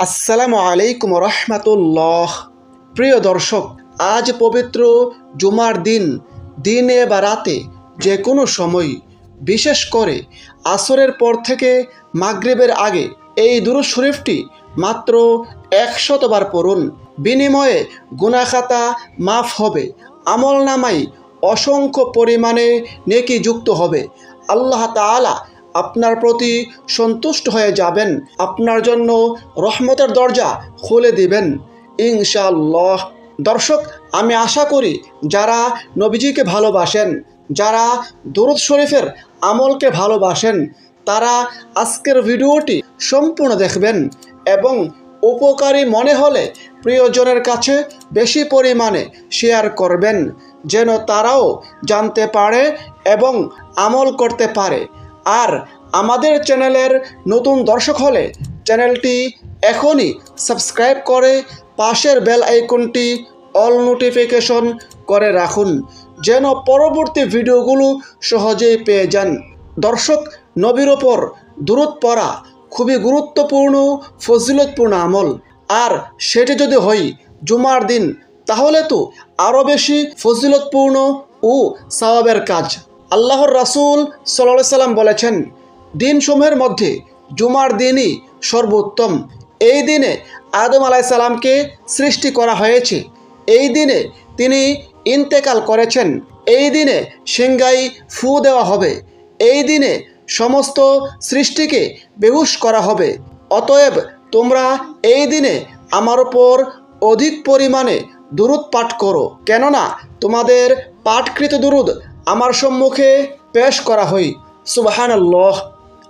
আসসালামু আলাইকুম রহমতুল্লাহ। প্রিয় দর্শক, আজ পবিত্র জুমার দিন, দিনে বা রাতে যে কোনো সময়, বিশেষ করে আসরের পর থেকে মাগরিবের আগে এই দুরূদ শরীফটি মাত্র 100 বার পড়ুন। বিনিময়ে গুনাহ খাতা মাফ হবে, আমল নামাই অসংখ্য পরিমাণে নেকি যুক্ত হবে। আল্লাহ তাআলা আপনার প্রতি সন্তুষ্ট হয়ে যাবেন, আপনার জন্য রহমতের দরজা খুলে দিবেন ইনশাআল্লাহ। দর্শক, আমি আশা করি যারা নবীজিকে ভালোবাসেন, যারা দুরূদ শরীফের আমলকে ভালোবাসেন, তারা আজকের ভিডিওটি সম্পূর্ণ দেখবেন এবং উপকারী মনে হলে প্রিয়জনের কাছে বেশি পরিমাণে শেয়ার করবেন, যেন তারাও জানতে পারে এবং আমল করতে পারে। আর আমাদের চ্যানেলের নতুন দর্শক হলে চ্যানেলটি এখনই সাবস্ক্রাইব করে পাশের বেল আইকনটি অল নোটিফিকেশন করে রাখুন, যেন পরবর্তী ভিডিওগুলো সহজেই পেয়ে যান। দর্শক, নবীর ওপর দুরূদ পড়া খুবই গুরুত্বপূর্ণ ফজিলতপূর্ণ আমল, আর সেটি যদি হয় জুমার দিন, তাহলে তো আরও বেশি ফজিলতপূর্ণ ও সওয়াবের কাজ। আল্লাহর রাসূল সাল্লাল্লাহু আলাইহি সাল্লাম বলেছেন, দিনসমূহের মধ্যে জুমার দিনই সর্বোত্তম। এই দিনে আদম আলাইহিস সালামকে সৃষ্টি করা হয়েছে, এই দিনে তিনি ইন্তেকাল করেছেন, এই দিনে সিংহায় ফু দেওয়া হবে, এই দিনে সমস্ত সৃষ্টিকে বেহুশ করা হবে। অতএব তোমরা এই দিনে আমার ওপর অধিক পরিমাণে দুরূদ পাঠ করো, কেননা তোমাদের পাঠকৃত দুরূদ আমার সম্মুখে পেশ করা হয়। সুবহানাল্লাহ।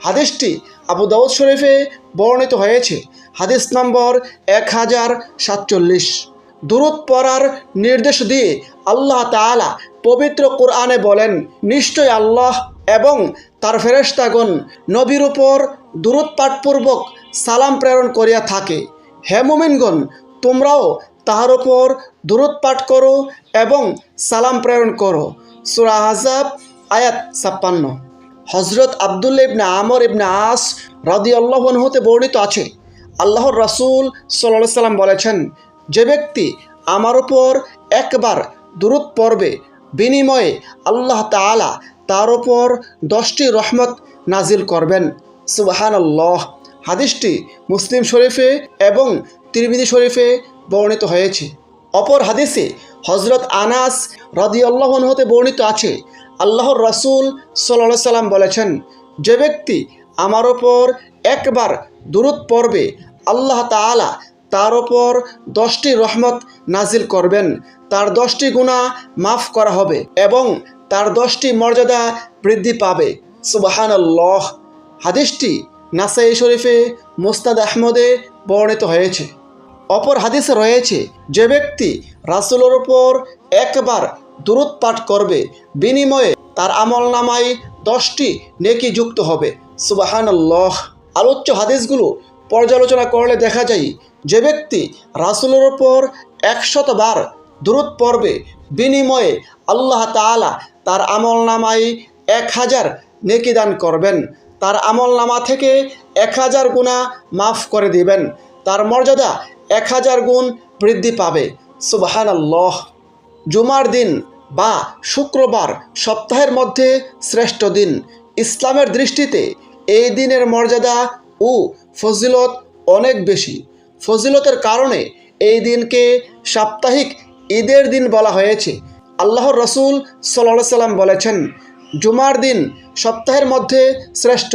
হাদিসটি আবু দাউদ শরীফে বর্ণিত হয়েছে, হাদিস নম্বর 1047। দুরূদ পড়ার নির্দেশ দিয়ে আল্লাহ তাআলা পবিত্র কোরআনে বলেন, নিশ্চয় আল্লাহ এবং তার ফেরেশতাগণ নবীর উপর দুরূদ পাঠপূর্বক সালাম প্রেরণ করিয়া থাকে। হে মুমিনগণ, তোমরাও তাহার উপর দুরূদ পাঠ করো এবং সালাম প্রেরণ করো। সূরা আহজাব আয়াত 56। হযরত আব্দুল্লাহ ইবনে আমর ইবনে আস রাদিয়াল্লাহু আনহু হতে বর্ণিত আছে, আল্লাহর রাসূল সাল্লাল্লাহু আলাইহি সাল্লাম বলেছেন, যে ব্যক্তি আমার উপর একবার দুরূদ পড়বে, বিনিময়ে আল্লাহ তাআলা তার উপর 10টি রহমত নাজিল করবেন। সুবহানাল্লাহ। হাদিসটি মুসলিম শরীফে এবং তিরমিজি শরীফে বর্ণিত হয়েছে। অপর হাদিসে হযরত আনাস রাদিয়াল্লাহু আনহু হতে বর্ণিত আছে, আল্লাহর রাসূল সাল্লাল্লাহু আলাইহি সাল্লাম বলেছেন, যে ব্যক্তি আমার ওপর একবার দুরূদ পড়বে, আল্লাহ তাআলা তার ওপর 10টি রহমত নাজিল করবেন, তার 10টি গুনাহ মাফ করা হবে এবং তার 10টি মর্যাদা বৃদ্ধি পাবে। সুবহানাল্লাহ। হাদিসটি নাসাই শরীফে, মুসনাদ আহমদে বর্ণিত হয়েছে। অপর হাদিসে রয়েছে, যে ব্যক্তি রাসূলের উপর একবার দুরূদ পাঠ করবে, বিনিময়ে তার আমলনামায় 10টি নেকি যুক্ত হবে। সুবহানাল্লাহ। আলোচ্য হাদিসগুলো পর্যালোচনা করলে দেখা যায়, যে ব্যক্তি রাসূলের উপর 100 বার দুরূদ পড়বে, বিনিময়ে আল্লাহ তাআলা তার আমলনামায় 1000 নেকি দান করবেন, তার আমলনামা থেকে 1000 গুনাহ মাফ করে দিবেন, তার মর্যাদা 1000 গুণ বৃদ্ধি পাবে। সুবহানাল্লাহ। জুমার দিন বা শুক্রবার সপ্তাহের মধ্যে শ্রেষ্ঠ দিন। ইসলামের দৃষ্টিতে এই দিনের মর্যাদা ও ফজিলত অনেক বেশি। ফজিলতের কারণে এই দিনকে সাপ্তাহিক ঈদের দিন বলা হয়েছে। আল্লাহর রাসূল সাল্লাল্লাহু আলাইহি সাল্লাম বলেছেন, জুমার দিন সপ্তাহের মধ্যে শ্রেষ্ঠ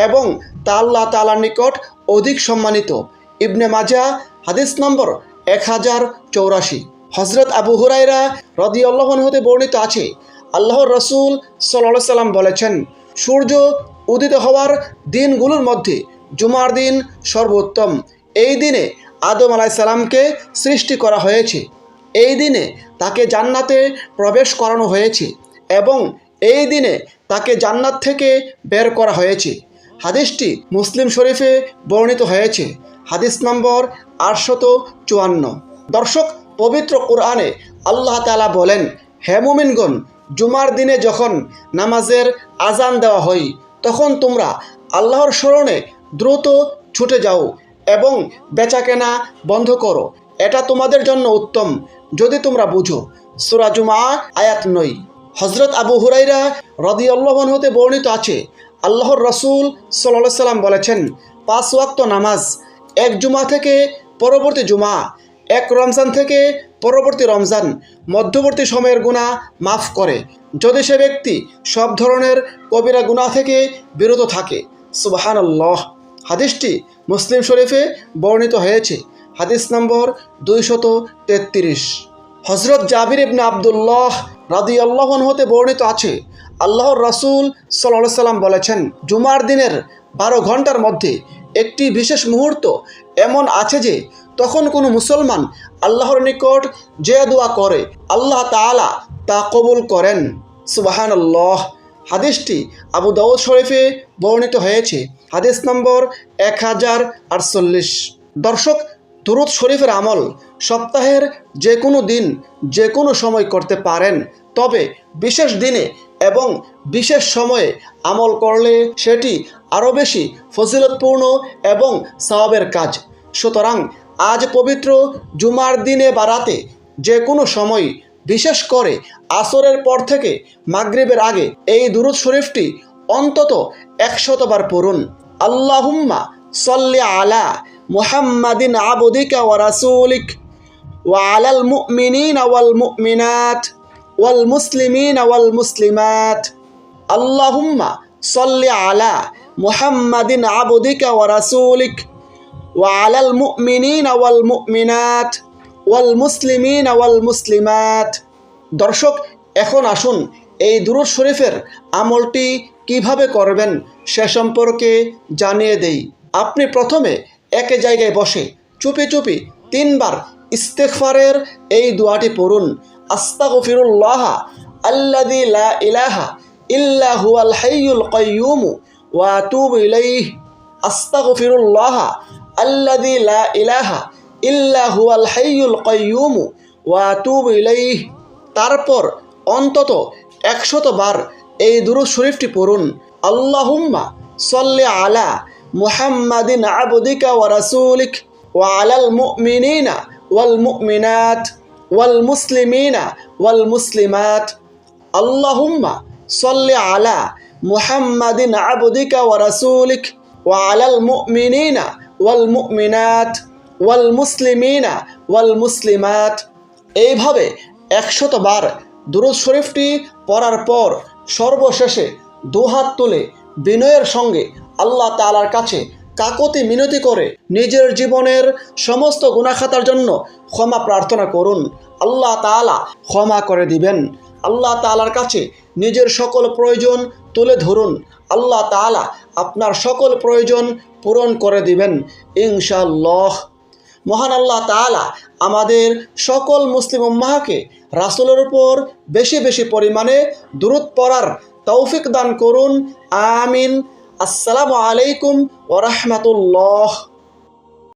এবং তা আল্লাহ তাআলার নিকট অধিক সম্মানিত। ইবনে মাজাহ হাদিস নম্বর 1084। হযরত আবু হুরায়রা রাদিয়াল্লাহু আনহু হতে বর্ণিত আছে, আল্লাহর রাসূল সাল্লাল্লাহু আলাইহি সাল্লাম বলেছেন, সূর্য উদিত হওয়ার দিনগুলোর মধ্যে জুমার দিন সর্বোত্তম। এই দিনে আদম আলাইহিস সালামকে সৃষ্টি করা হয়েছে, এই দিনে তাকে জান্নাতে প্রবেশ করানো হয়েছে এবং এই দিনে তাকে জান্নাত থেকে বের করা হয়েছে। হাদিসটি মুসলিম শরীফে বর্ণিত হয়েছে, হাদিস নম্বর 854। দর্শক, পবিত্র কোরআনে আল্লাহ তাআলা বলেন, হে মুমিনগণ, জুমার দিনে যখন নামাজের আজান দেওয়া হয়, তখন তোমরা আল্লাহর স্মরণে দ্রুত ছুটে যাও এবং বেচাকেনা বন্ধ করো, এটা তোমাদের জন্য উত্তম যদি তোমরা বুঝো। সূরা জুমআ আয়াত 9। হযরত আবু হুরায়রা রাদিয়াল্লাহু আনহু হতে বর্ণিত আছে, আল্লাহর রাসূল সাল্লাল্লাহু আলাইহি সাল্লাম বলেছেন, 5 ওয়াক্ত নামাজ এক জুমা থেকে পরবর্তী জুমা, এক রমজান থেকে পরবর্তী রমজান মধ্যবর্তী সময়ের গুনাহ মাফ করে, যদি সে ব্যক্তি সব ধরনের কবিরা গুনাহ থেকে বিরত থাকে। সুবহানাল্লাহ। হাদিসটি মুসলিম শরীফে বর্ণিত হয়েছে, হাদিস নম্বর 233। হযরত জাবির ইবনে আব্দুল্লাহ রাদিয়াল্লাহু আনহু হতে বর্ণিত আছে, আল্লাহর রাসূল সাল্লাল্লাহু আলাইহি সাল্লাম বলেছেন, জুমার দিনের 12 ঘন্টার মধ্যে একটি বিশেষ মুহূর্ত এমন আছে যে তখন কোনো মুসলমান আল্লাহর নিকট যে দোয়া করে আল্লাহ তাআলা তা কবুল করেন। সুবহানাল্লাহ। হাদিসটি আবু দাউদ শরীফে বর্ণিত হয়েছে, হাদিস নম্বর 1048। দর্শক, দুরূদ শরীফের আমল সপ্তাহের যে কোনো দিন যে কোনো সময় করতে পারেন, তবে বিশেষ দিনে এবং বিশেষ সময়ে আমল করলে সেটি আরও বেশি ফজিলতপূর্ণ এবং সওয়াবের কাজ। সুতরাং আজ পবিত্র জুমার দিনে বা রাতে যে কোনো সময়, বিশেষ করে আসরের পর থেকে মাগরিবের আগে এই দুরূদ শরীফটি অন্তত 100 বার পড়ুন। আল্লাহুম্মা সাল্লি আলা মুহাম্মাদিন আবদিকা ওয়া রাসূলিক ওয়া আলাল মুমিনিনা ওয়াল মুমিনাত ওয়াল মুসলিমিনা ওয়াল মুসলিমাত। আল্লাহুম্মা সাল্লি আলা মুহাম্মাদিন আবদিকা ওয়া রাসূলিক ওয়া আলাল মুমিনিনা ওয়াল মুমিনাত ওয়াল মুসলিমিনা ওয়াল মুসলিমাত। দর্শক, এখন আসুন এই দুরূদ শরীফের আমলটি কিভাবে করবেন সে সম্পর্কে জানিয়ে দেই। আপনি প্রথমে এক জায়গায় বসে চুপি চুপি 3 বার ইস্তেগফারের এই দোয়াটি পড়ুন। আস্তাগফিরুল্লাহ আল্লাযী লা ইলাহা ইল্লা হুয়াল হাইয়ুল কাইয়্যুম ওয়া আতুবু ইলাইহি। আস্তাগফিরুল্লাহ আল্লাযী লা ইলাহা ইল্লা হুয়াল হাইয়ুল কাইয়্যুম ওয়া আতুবু ইলাইহি। তারপর অন্তত 100 বার এই দুরূদ শরীফটি পড়ুন। আল্লাহুম্মা সাল্লি আলা মুহাম্মাদিন আবদিকা ওয়া রাসূলিক ওয়া আলাল মুমিনিনা ওয়াল মুমিনাত ওয়াল মুসলিমিনা ওয়াল মুসলিমাত। আল্লাহুম্মা সাল্লি আলা মুহাম্মাদিন আবদিকা ওয়া রাসূলিক ওয়া আলাল মুমিনিনা ওয়াল মুমিনাত ওয়াল মুসলিমিনা ওয়াল মুসলিমাত। এইভাবে 100 বার দুরূদ শরীফটি পড়ার পর সর্বশেষে 2 হাত তুলে বিনয়ের সঙ্গে আল্লাহ তাআলার কাছে কাকুতি মিনতি করে নিজের জীবনের সমস্ত গুনাহ খাতার জন্য ক্ষমা প্রার্থনা করুন। আল্লাহ তাআলা ক্ষমা করে দিবেন। আল্লাহ তাআলার কাছে নিজের সকল প্রয়োজন তুলে ধরুন। আল্লাহ তাআলা আপনার সকল প্রয়োজন পূরণ করে দিবেন ইনশাআল্লাহ। মহান আল্লাহ তাআলা আমাদের সকল মুসলিম উম্মাহকে রাসূলের উপর বেশি বেশি পরিমাণে দুরূদ পড়ার তৌফিক দান করুন। আমিন। আসসালামু আলাইকুম ওয়া রাহমাতুল্লাহ।